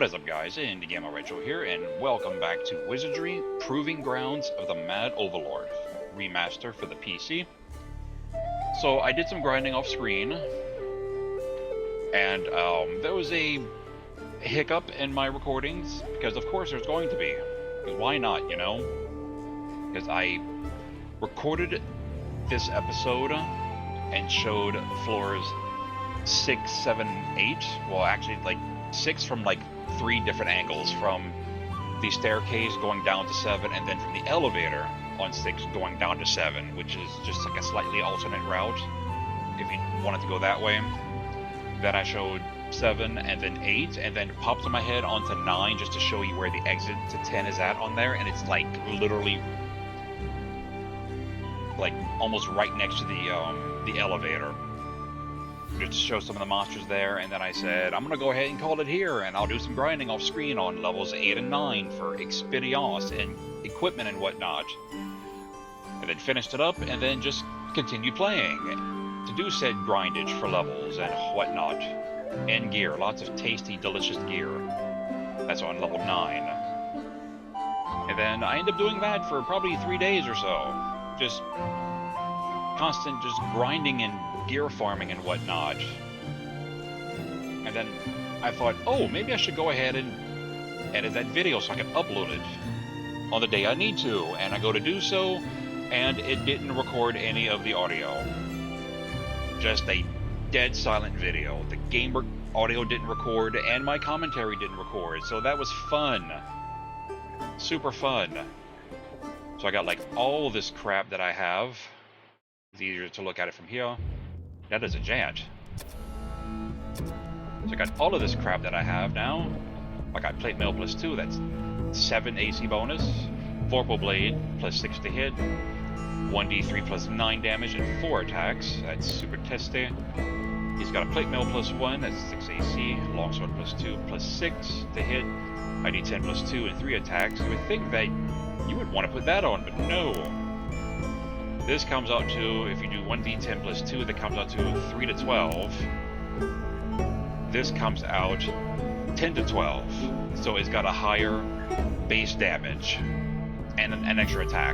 What is up, guys? IndieGamerRetro here, and welcome back to Wizardry, Proving Grounds of the Mad Overlord Remaster for the PC. So I did some grinding off screen, and there was a hiccup in my recordings, because of course there's going to be. Because why not, you know? Because I recorded this episode and showed floors 6, 7, 8. Well, actually, like 6 from like 3 different angles, from the staircase going down to 7, and then from the elevator on 6 going down to 7, which is just like a slightly alternate route if you wanted to go that way. Then I showed 7 and then 8, and then popped my head onto 9 just to show you where the exit to 10 is at on there, and it's like literally like almost right next to the elevator. Just to show some of the monsters there, and then I said, I'm gonna go ahead and call it here, and I'll do some grinding off screen on levels 8 and 9 for experience and equipment and whatnot. And then finished it up, and then just continued playing to do said grindage for levels and whatnot. And gear, lots of tasty, delicious gear. That's on level 9. And then I ended up doing that for probably 3 days or so. Just constant just grinding and gear farming and whatnot. And then I thought, oh, maybe I should go ahead and edit that video so I can upload it on the day I need to. And I go to do so, and it didn't record any of the audio. Just a dead silent video. The gamer audio didn't record, and my commentary didn't record. So that was fun. Super fun. So I got like all this crap that I have. It's easier to look at it from here. That is a giant. So I got all of this crap that I have now. I got plate mail plus 2, that's 7 AC bonus. Vorpal blade plus 6 to hit. 1d3 plus 9 damage and 4 attacks. That's super testy. He's got a plate mail plus 1, that's 6 AC. Longsword plus 2 plus 6 to hit. ID10 plus 2 and 3 attacks. You would think that you would want to put that on, but no. This comes out to, if you do 1d10 plus 2, that comes out to 3 to 12. This comes out 10 to 12. So it's got a higher base damage and an extra attack.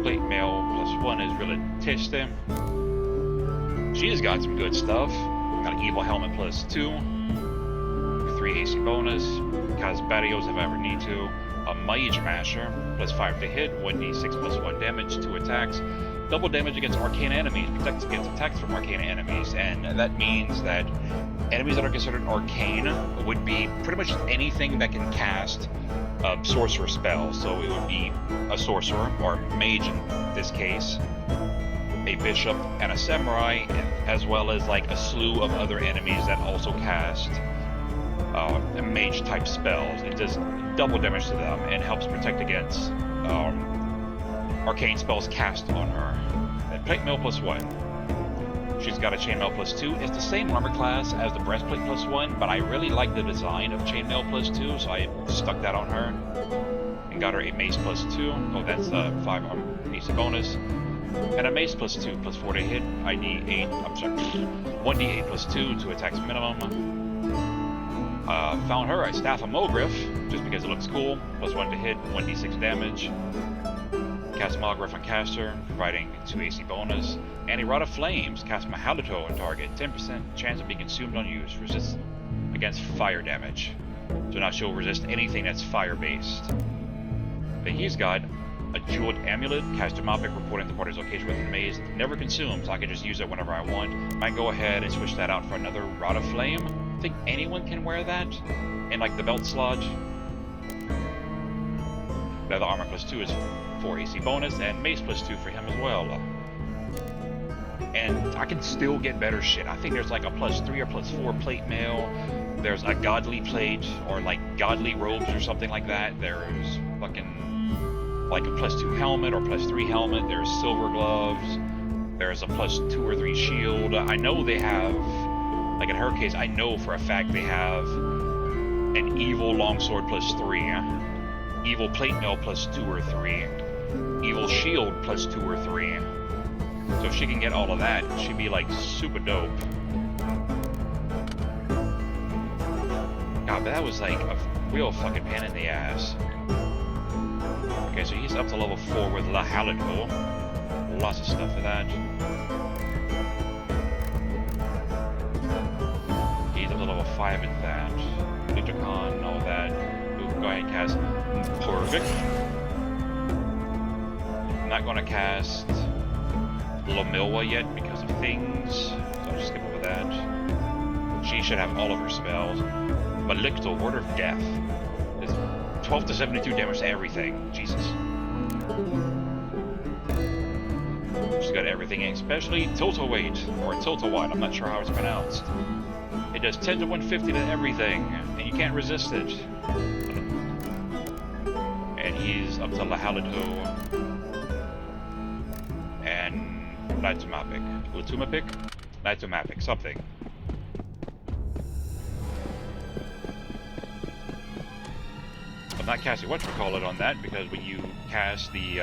Plate mail plus 1 is really tasty. She's got some good stuff. Got an evil helmet plus 2. 3 AC bonus. Cosbatios if I ever need to. A Mage Masher, plus 5 to hit, 1d6 plus 1 damage, 2 attacks, double damage against arcane enemies, protects against attacks from arcane enemies, and that means that enemies that are considered arcane would be pretty much anything that can cast sorcerer spells. So it would be a sorcerer, or mage in this case, a bishop, and a samurai, as well as like a slew of other enemies that also cast mage type spells. It does double damage to them and helps protect against arcane spells cast on her. And plate mail plus 1. She's got a chainmail plus 2. It's the same armor class as the breastplate plus 1, but I really like the design of chainmail plus 2, so I stuck that on her and got her a mace plus 2. Oh, that's 5 AC bonus. And a mace plus 2 plus 4 to hit. ID8. I'm sorry, 1d8 plus 2 to attacks minimum. Found her a Staff of Mogriff, just because it looks cool, plus 1 to hit, 1d6 damage. Cast Mogriff on caster, providing 2 AC bonus. And a Rod of Flames, cast Mahalato on target, 10% chance of being consumed on use, resist against fire damage. So now she'll resist anything that's fire-based. Then he's got a Jeweled Amulet, cast Demopic, reporting the party's location within the maze, never consumed, so I can just use it whenever I want. I can go ahead and switch that out for another Rod of Flame. I think anyone can wear that in like the belt slot. The other armor plus 2 is 4 AC bonus, and mace plus 2 for him as well. And I can still get better shit. I think there's like a plus 3 or plus 4 plate mail. There's a godly plate, or like godly robes or something like that. There's fucking like a plus 2 helmet or plus 3 helmet. There's silver gloves. There's a plus 2 or 3 shield. I know they have, like in her case, I know for a fact they have an evil longsword plus 3, evil plate mail plus 2 or 3, evil shield plus 2 or 3. So if she can get all of that, she'd be like super dope. God, but that was like a real fucking pain in the ass. Okay, so he's up to level 4 with La Halito. Lots of stuff for that. He's up to level 5 with that. Con, all that. Ooh, go ahead and cast Perfect. I'm not going to cast Lomilwa yet because of things, so I'll just skip over that. She should have all of her spells. Malicto, Word of Death. It's 12 to 72 damage to everything. Jesus. She's got everything, especially Tiltawait, or Tiltawat, I'm not sure how it's pronounced. It does 10 to 150 to everything, and you can't resist it. And he's up to Lahalito. And Latumapic. Latumapic, something. I'm not casting whatchamacallit on that, because when you cast the,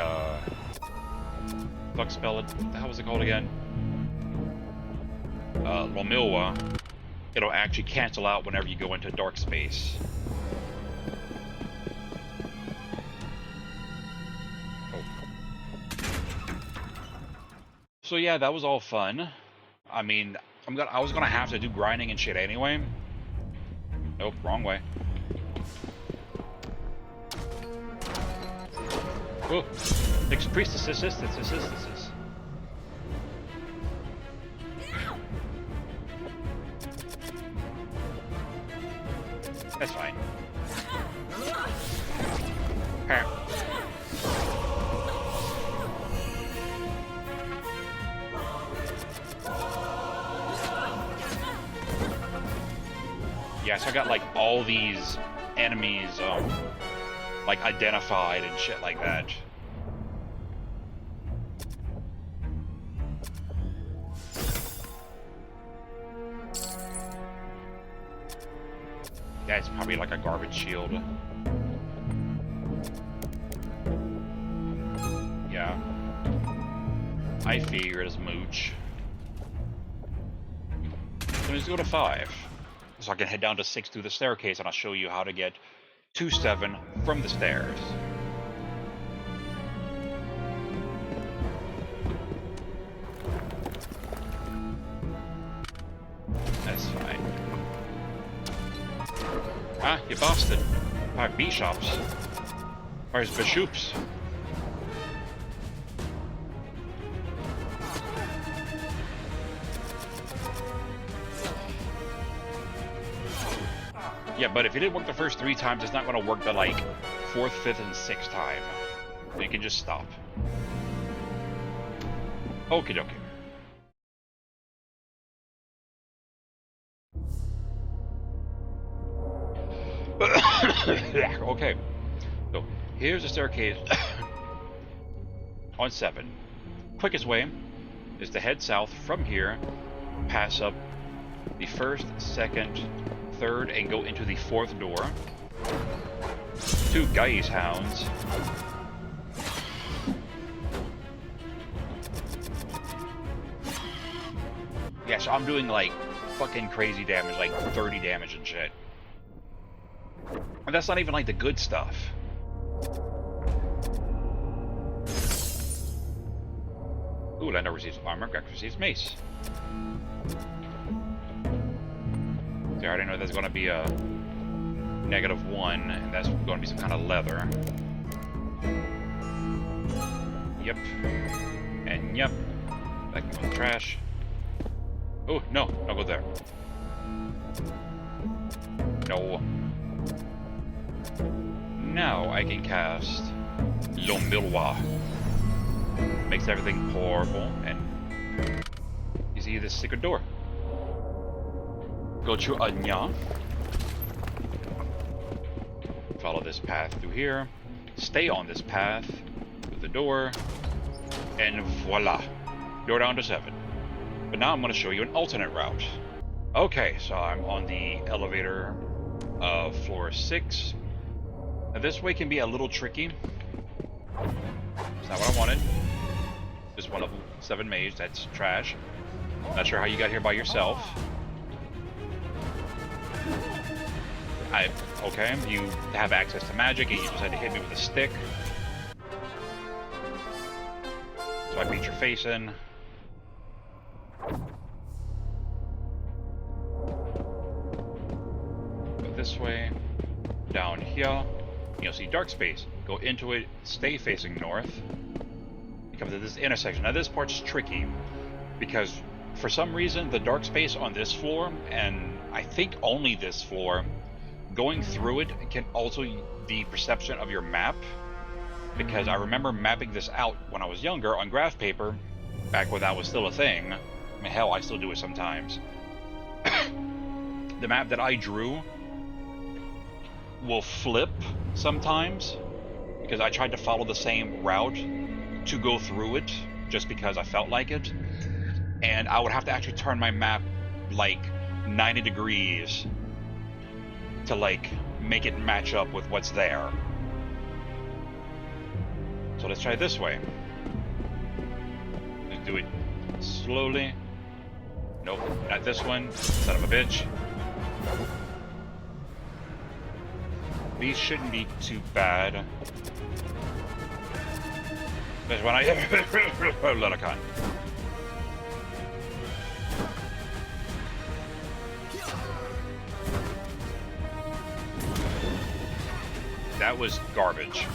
fuck spell it, what the hell was it called again? Lomilwa, it'll actually cancel out whenever you go into dark space. Oh. So yeah, that was all fun. I mean, I was gonna have to do grinding and shit anyway. Nope, wrong way. Oh, next priestess assistance. That's fine. Here. Yeah, so I got like all these enemies like identified and shit like that. Yeah, it's probably like a garbage shield. Yeah. I figured as mooch. So let's go to 5. So I can head down to 6 through the staircase, and I'll show you how to get to 7 from the stairs. That's fine. Ah, you bastard. 5 bishops. Where's bishops? Yeah, but if it didn't work the first 3 times, it's not going to work the, like, 4th, 5th, and 6th time. So you can just stop. Okie dokie. Okay. So, here's the staircase on 7. Quickest way is to head south from here, pass up the 1st, 2nd, 3rd, and go into the 4th door. 2 Gaius Hounds. Yeah, so I'm doing like fucking crazy damage, like 30 damage and shit. And that's not even like the good stuff. Ooh, Lando receives armor, Grex receives mace. I already know there's going to be a -1, and that's going to be some kind of leather. Yep. And yep. That can go in the trash. Oh, no. Don't go there. No. Now I can cast Lomilwa. Makes everything horrible, and you see this secret door. Go to Anya. Follow this path through here. Stay on this path with the door. And voila. You're down to 7. But now I'm going to show you an alternate route. Okay, so I'm on the elevator of floor 6. Now this way can be a little tricky. It's not what I wanted. Just one level 7 mage, that's trash. Not sure how you got here by yourself. Okay, you have access to magic, and you decide to hit me with a stick. So I beat your face in. Go this way. Down here. You'll see dark space. Go into it, stay facing north. You come to this intersection. Now this part's tricky, because for some reason the dark space on this floor, and I think only this floor, going through it can alter the perception of your map, because I remember mapping this out when I was younger on graph paper, back when that was still a thing. I mean, hell, I still do it sometimes. The map that I drew will flip sometimes, because I tried to follow the same route to go through it, just because I felt like it, and I would have to actually turn my map like 90 degrees to like make it match up with what's there. So let's try this way. Let's do it slowly. Nope, not this one. Son of a bitch. These shouldn't be too bad. There's one I Ludicon. That was garbage.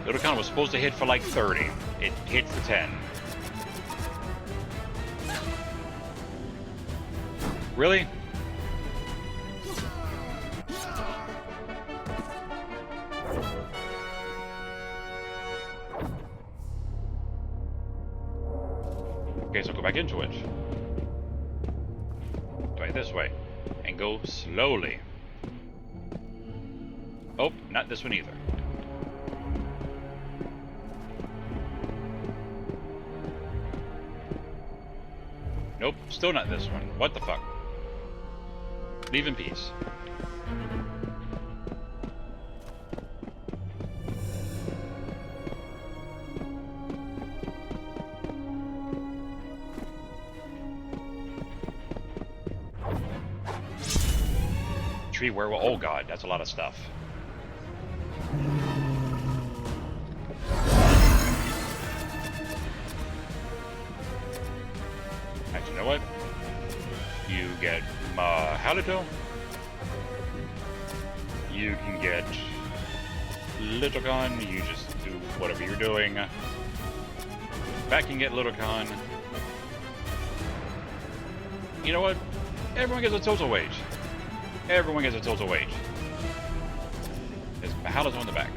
Ludicon was supposed to hit for like 30. It hit for 10. Really? Okay, so go back into it. Try this way. And go slowly. Oh, not this one either. Nope, still not this one. What the fuck? Leave in peace. Tree werewolf. Oh god, that's a lot of stuff. Actually, you know what? You get Halito. You can get Ludicon. You just do whatever you're doing. Back and get Ludicon. You know what? Everyone gets a total weight. Everyone gets a total weight. There's Mahala's on the back.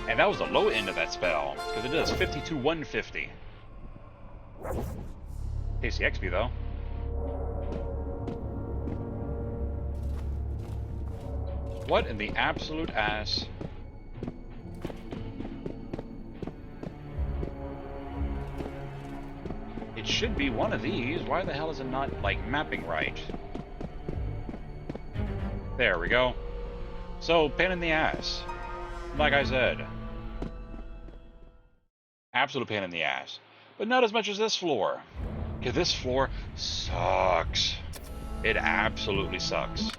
And that was the low end of that spell, because it does 50 to 150. Tasty XP though. What in the absolute ass? It should be one of these. Why the hell is it not, like, mapping right? There we go. So, pain in the ass. Like I said. Absolute pain in the ass. But not as much as this floor. Because this floor sucks. It absolutely sucks.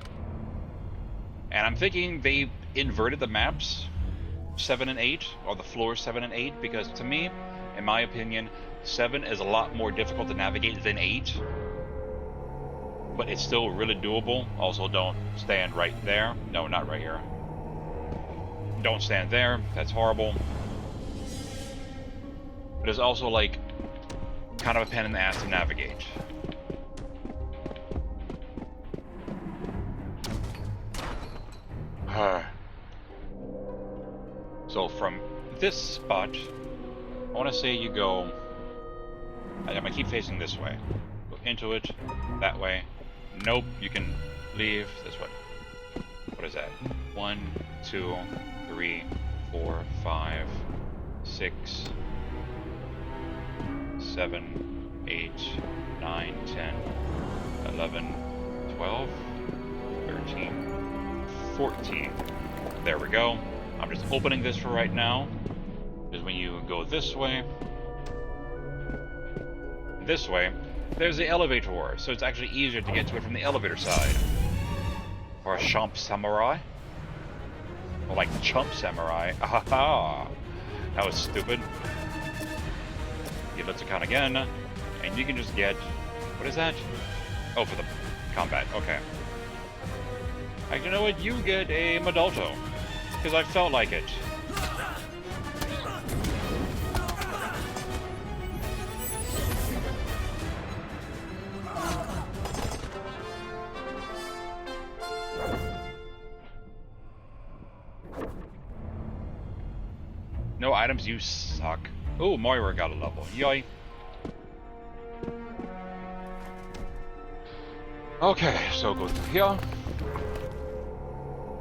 And I'm thinking they inverted the maps 7 and 8, or the floors 7 and 8, because to me, in my opinion, 7 is a lot more difficult to navigate than 8. But it's still really doable. Also, don't stand right there. No, not right here. Don't stand there. That's horrible. But it's also, like, kind of a pain in the ass to navigate. So from this spot, I want to say you go... I'm going to keep facing this way. Go into it, that way. Nope, you can leave this way. What is that? 1, 2, 3, 4, 5, 6, 7, 8, 9, 10, 11, 12, 13, 14. There we go. I'm just opening this for right now. Because when you go this way, there's the elevator, so it's actually easier to get to it from the elevator side. Or a Chomp Samurai. Or like Chump Samurai. Ahaha! That was stupid. You let's count again, and you can just get... What is that? Oh, for the combat. Okay. Actually, you know what? You get a Madalto. Because I felt like it. No items, you suck. Oh, Moira got a level. Yay. Okay, so go through here.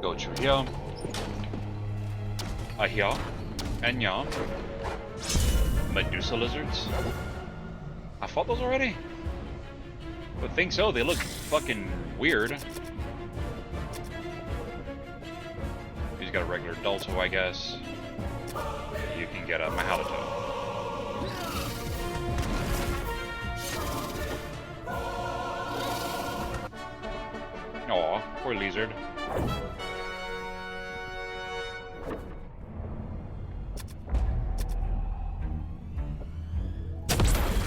Go through here. Here. And yeah. Medusa lizards. I fought those already? But think so, they look fucking weird. He's got a regular Dalto, I guess. You can get a Mahalato. Aw, poor lizard.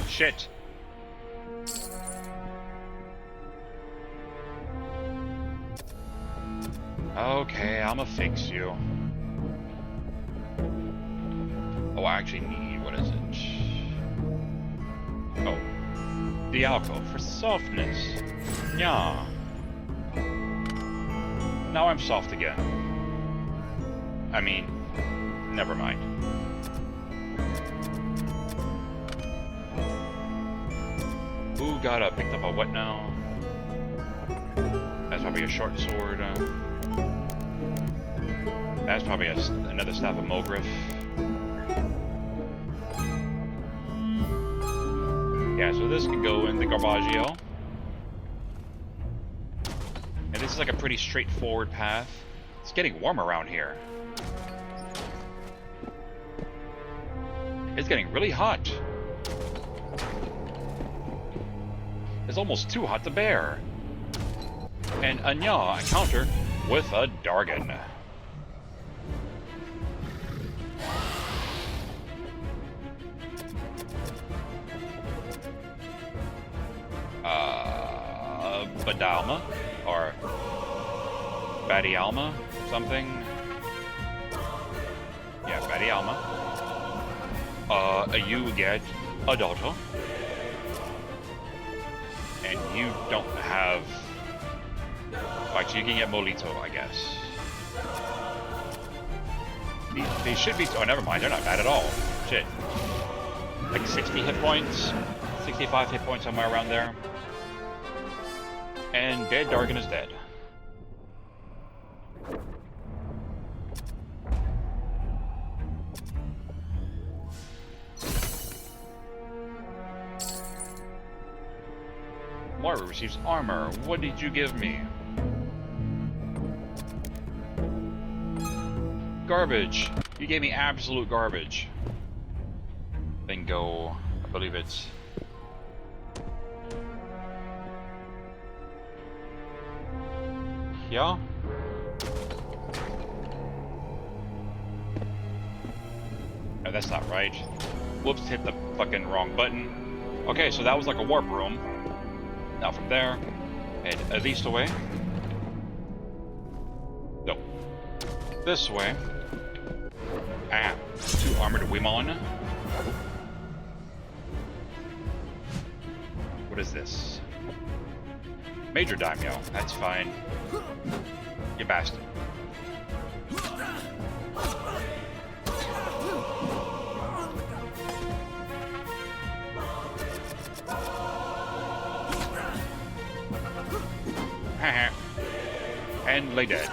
Shit. Okay, I'ma fix you. Oh, I actually need, what is it? Oh, the alcohol for softness. Yeah. Now I'm soft again. I mean, never mind. Ooh, picked up a what now? That's probably a short sword. That's probably another staff of Mogriff. Yeah, so this can go in the Garbaggio. And this is like a pretty straightforward path. It's getting warm around here. It's getting really hot. It's almost too hot to bear. And Anya, I counter with a Dargan. Badalma, or Badialma, something. Yeah, Badialma. You get Adulto. And you don't have... Actually, you can get Molito, I guess. They should be... Oh, never mind, they're not bad at all. Shit. Like 60 hit points? 65 hit points, somewhere around there. And dead Dargan is dead. Moira receives armor. What did you give me? Garbage. You gave me absolute garbage. Then go, I believe it's... Yeah? No, that's not right. Whoops, hit the fucking wrong button. Okay, so that was like a warp room. Now from there, head at least away. No. This way. Ah, 2 armored women. What is this? Major Daimyo, that's fine. You bastard. And lay dead.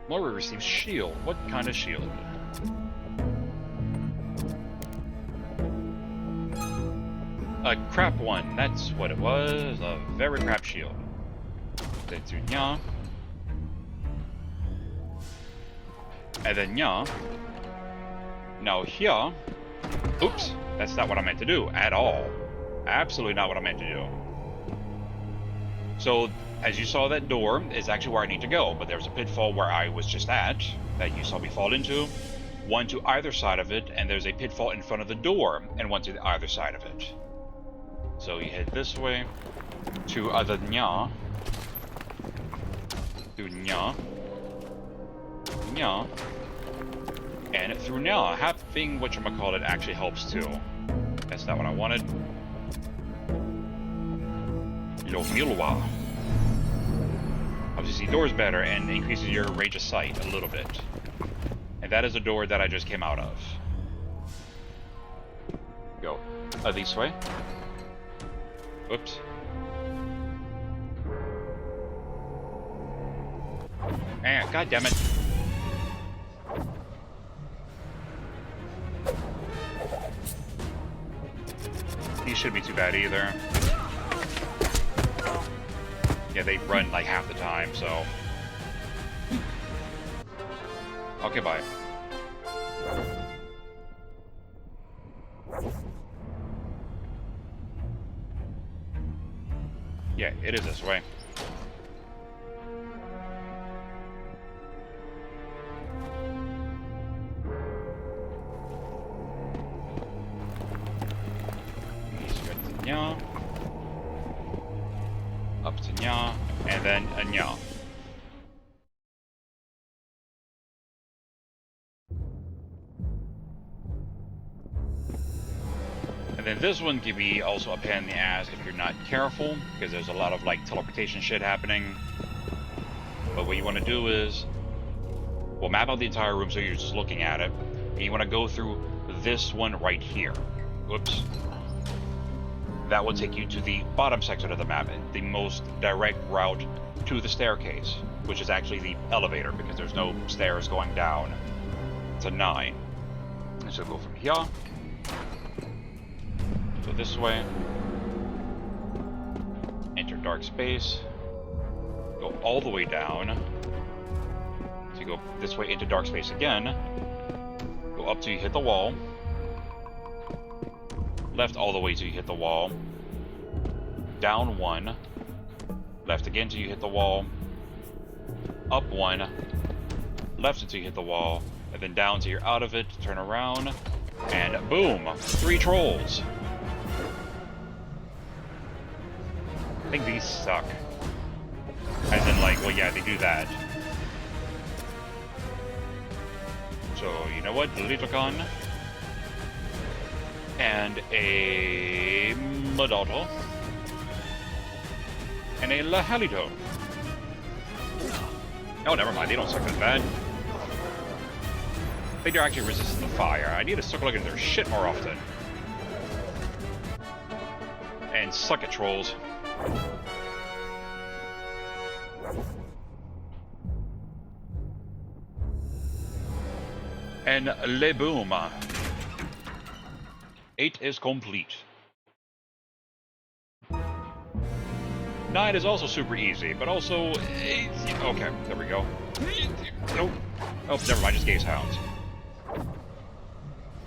Laura receives shield. What kind of shield? A crap one. That's what it was. A very crap shield. Nya. And then nya. Now here. Oops. That's not what I meant to do at all. Absolutely not what I meant to do. So, as you saw, that door is actually where I need to go, but there's a pitfall where I was just at, that you saw me fall into, one to either side of it, and there's a pitfall in front of the door, and one to the either side of it. So you head this way, to other nya, through nya, nya, and through nya. Having whatchamacallit actually helps too. That's not what I wanted. Lo Milwa. Obviously, door's better and increases your range of sight a little bit. And that is a door that I just came out of. Go this way. Whoops. Ah, God damn it. These shouldn't be too bad either. Yeah, they run like half the time, so... Okay, bye. Yeah, it is this way. Nya. Up to nya, and then a nya. And then this one can be also a pain in the ass if you're not careful, because there's a lot of like teleportation shit happening. But what you want to do is, well, map out the entire room so you're just looking at it, and you want to go through this one right here. Whoops. That will take you to the bottom section of the map, the most direct route to the staircase, which is actually the elevator, because there's no stairs going down to 9. And so go from here, go this way, enter dark space, go all the way down, so you go this way into dark space again, go up till you hit the wall, left all the way till you hit the wall, down 1, left again till you hit the wall, up 1, left until you hit the wall, and then down till you're out of it, turn around, and boom! 3 trolls! I think these suck. As in, like, well, yeah, they do that. So, you know what? Little gun. And a Madalto. And a Lahalito. Oh, never mind. They don't suck as bad. I think they're actually resistant to fire. I need to start looking at their shit more often. And suck it, trolls. And le boom. 8 is complete. 9 is also super easy, but also... Okay, there we go. Nope. Oh, never mind, just gaze hounds.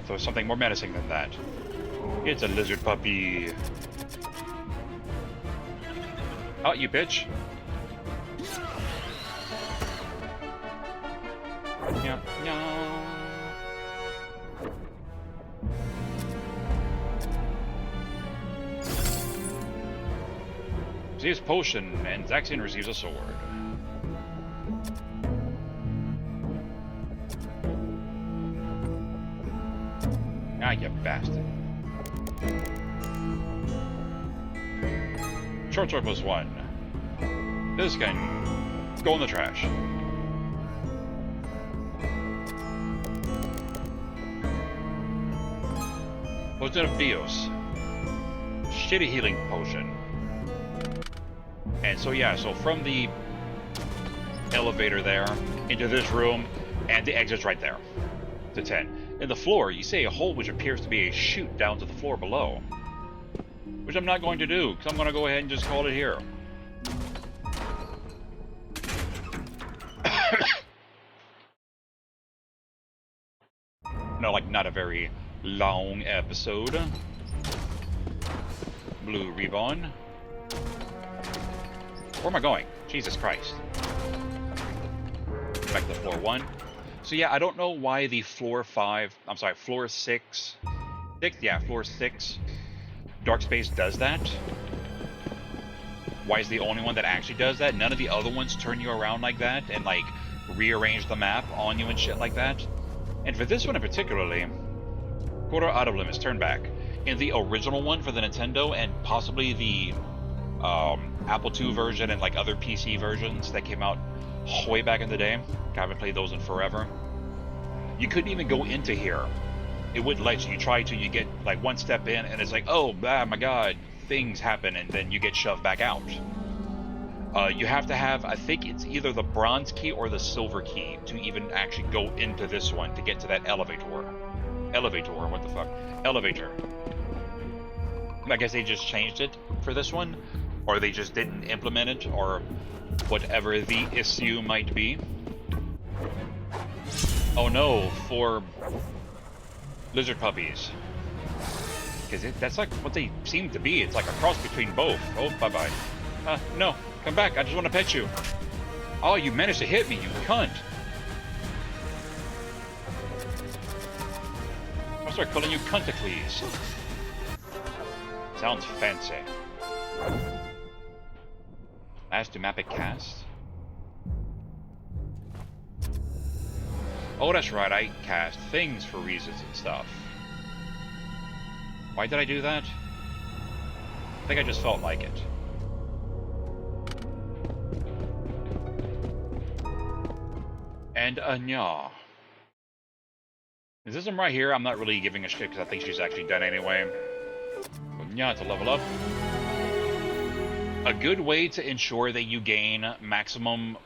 So something more menacing than that. It's a lizard puppy. Oh, you bitch. Yeah, yeah. Receives potion, and Zaxian receives a sword. Ah, you bastard. Short sword plus 1. This can go in the trash. Potion of Bios. Shitty healing potion. And so yeah, so from the elevator there, into this room, and the exit's right there. To 10. In the floor, you see a hole which appears to be a chute down to the floor below. Which I'm not going to do, because I'm going to go ahead and just call it here. No, like, not a very long episode. Blue ribbon. Where am I going? Jesus Christ. Back to floor 1. So yeah, I don't know why the floor 6, floor 6 Dark Space does that. Why is the only one that actually does that? None of the other ones turn you around like that and like rearrange the map on you and shit like that. And for this one in particularly, quarter auto limits turn back. In the original one for the Nintendo and possibly the Apple II version and like other PC versions that came out way back in the day, I haven't played those in forever, you couldn't even go into here. It wouldn't let you. You try to, you get like one step in and it's like, oh my god, things happen, and then you get shoved back out. You have to have, I think it's either the bronze key or the silver key to even actually go into this one to get to that elevator. What the fuck? Elevator. I guess they just changed it for this one, or they just didn't implement it, or whatever the issue might be. Oh no, for lizard puppies. Because that's like what they seem to be. It's like a cross between both. Oh, bye-bye. No, come back. I just want to pet you. Oh, you managed to hit me, you cunt. I'll start calling you Cunticles. Sounds fancy. Last Dumapic cast. Oh, that's right, I cast things for reasons and stuff. Why did I do that? I think I just felt like it. And Anya. Is this one right here? I'm not really giving a shit because I think she's actually done anyway. Anya to level up. A good way to ensure that you gain maximum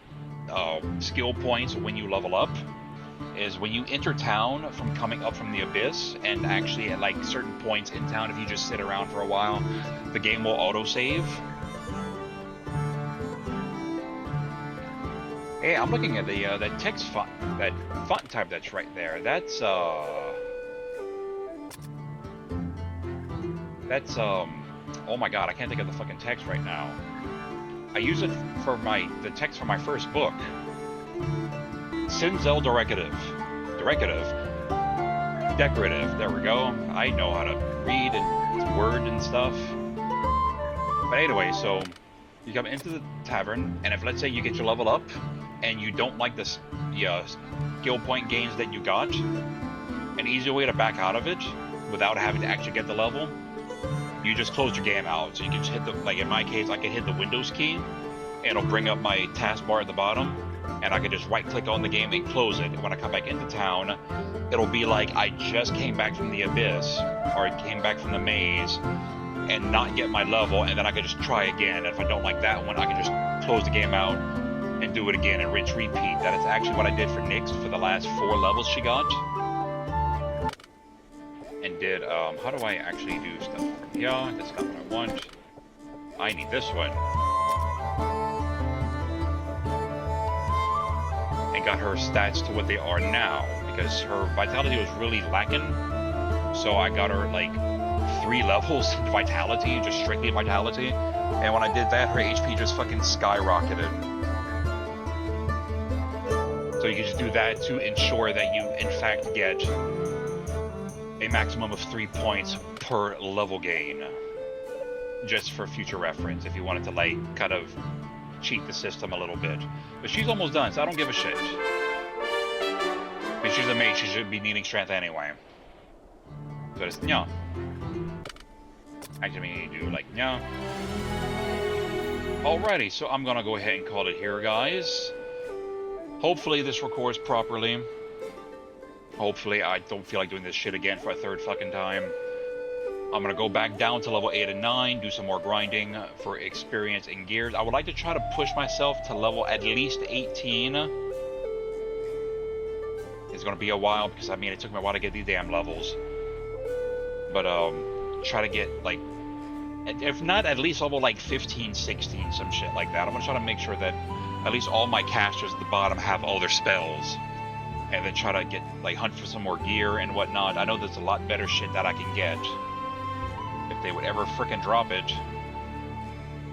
skill points when you level up is when you enter town from coming up from the abyss, and actually at like certain points in town, if you just sit around for a while, the game will autosave. Hey, I'm looking at the that text font, that font type that's right there. That's oh my god, I can't think of the fucking text right now. I use it for the text for my first book. Sinzel Decorative. There we go. I know how to read and word and stuff. But anyway, so you come into the tavern, and if let's say you get your level up, and you don't like the skill point gains that you got, an easy way to back out of it without having to actually get the level, you just close your game out. So you can just hit the, like in my case, I can hit the Windows key, and it'll bring up my taskbar at the bottom, and I can just right click on the game and close it. And when I come back into town, it'll be like I just came back from the abyss, or I came back from the maze, and not get my level, and then I can just try again. And if I don't like that one, I can just close the game out and do it again and rinse repeat. That is actually what I did for Nyx for the last 4 levels she got. And did, how do I actually do stuff from here? That's not what I want. I need this one. And got her stats to what they are now, because her vitality was really lacking. So I got her like 3 levels in vitality, just strictly vitality. And when I did that, her HP just fucking skyrocketed. So you can just do that to ensure that you, in fact, get a maximum of 3 points per level gain. Just for future reference, if you wanted to, like, kind of cheat the system a little bit. But she's almost done, so I don't give a shit. But she's a mage, she should be needing strength anyway. So it's nya. Actually, we need to do, like, nya. Alrighty, so I'm gonna go ahead and call it here, guys. Hopefully this records properly. Hopefully I don't feel like doing this shit again for a 3rd fucking time. I'm gonna go back down to level 8 and 9, do some more grinding for experience and gears. I would like to try to push myself to level at least 18 it's going to be a while, because, I mean, it took me a while to get these damn levels. But, try to get, like, if not at least level, like, 15, 16, some shit like that. I'm going to try to make sure that at least all my casters at the bottom have all their spells. And then try to get, like, hunt for some more gear and whatnot. I know there's a lot better shit that I can get, if they would ever frickin' drop it.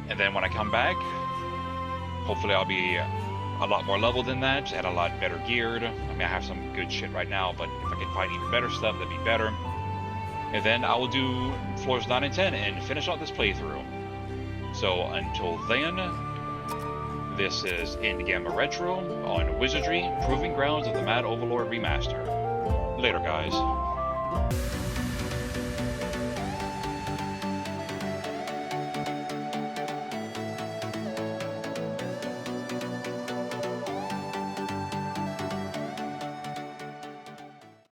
And then when I come back, hopefully I'll be a lot more level than that, and a lot better geared. I mean, I have some good shit right now, but if I can find even better stuff, that'd be better. And then I will do floors 9 and 10 and finish out this playthrough. So until then, this is IndieGamerRetro on Wizardry, Proving Grounds of the Mad Overlord Remaster. Later, guys.